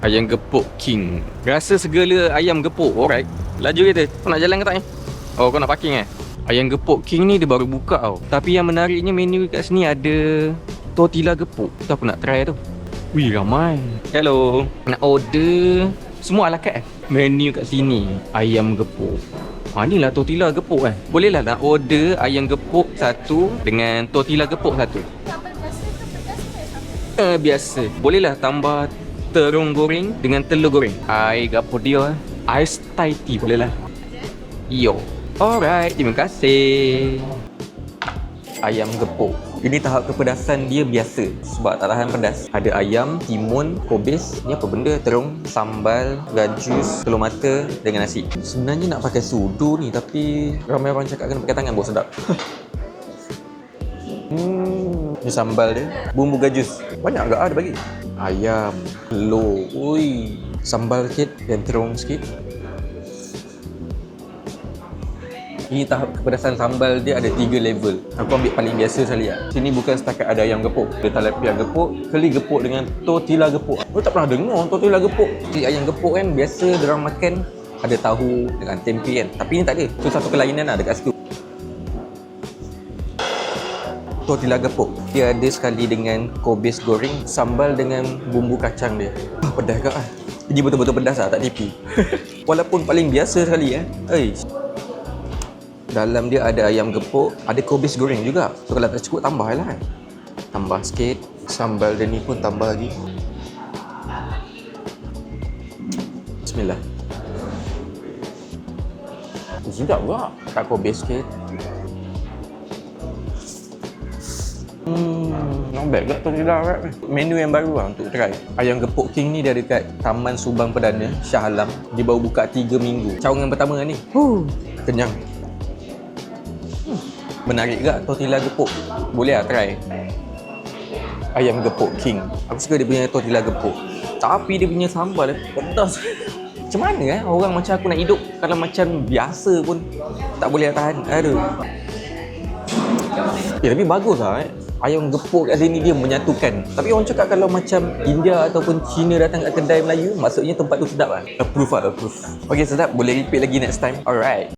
Ayam gepuk king. Rasa segala ayam gepuk. Alright. Laju kereta. Kau nak jalan ke tak ni? Oh, kau nak parking eh? Ayam gepuk king ni dia baru buka tau. Tapi yang menariknya menu kat sini ada tortilla gepuk. Tu aku nak try tu. Wih, ramai. Hello. Nak order semua ala carte eh? Menu kat sini ayam gepuk. Ni lah tortilla gepuk kan. Boleh lah nak order ayam gepuk satu dengan tortilla gepuk satu. Sambal biasa ke pedas ke? Biasa. Boleh lah tambah terung goreng dengan telur goreng. Air gapo dia? Ais Thai tea boleh lah. Yo. Alright, terima kasih. Ayam gepuk. Ini tahap kepedasan dia biasa sebab tak tahan pedas. Ada ayam, timun, kobis. Ni apa benda? Terung, sambal, gajus, telur mata dengan nasi. Sebenarnya nak pakai sudu ni tapi ramai orang cakap kena pakai tangan bau sedap. Ni sambal dia. Bumbu gajus. Banyak agak ada bagi. Ayam, telur. Ui. Sambal sikit dan terung sikit. Ini tahap kepedasan sambal dia ada 3 level. Aku ambil paling biasa sekali lah. Sini bukan setakat ada ayam gepuk. Ada talapia gepuk, keli gepuk dengan tortilla gepuk. Aku tak pernah dengar tortilla gepuk. Ayam gepuk kan biasa diorang makan ada tahu dengan tempe kan. Tapi ni tak ada. Tu satu kelainan lah dekat situ. Tortilla gepuk. Dia ada sekali dengan kobis goreng, sambal dengan bumbu kacang dia. Pedas ke ah? Jadi betul-betul pedas lah, tak tipi. Walaupun paling biasa sekali dalam dia ada ayam gepuk, ada kobis goreng juga. So kalau tak cukup tambah lah kan. Tambah sikit. Sambal dia ni pun tambah lagi. Bismillah. Sedap juga. Tak kobis sikit. Not bad juga tortilla wrap ni. Menu yang baru lah untuk try. Ayam gepuk king ni dia dekat Taman Subang Perdana, Shah Alam. Dia baru buka 3 minggu. Cawangan pertama ni. Kenyang. Menarik juga tortilla gepuk. Boleh lah try. Ayam gepuk king. Aku suka dia punya tortilla gepuk. Tapi dia punya sambal pedas. Macam mana orang macam aku nak hidup kalau macam biasa pun tak boleh tahan. Aduh. Tapi bagus lah Ayam gepuk kat sini dia menyatukan. Tapi orang cakap kalau macam India ataupun Cina datang kat kedai Melayu, maksudnya tempat tu sedap lah. Approve lah, approve. Okay, sedap. Boleh repeat lagi next time. Alright.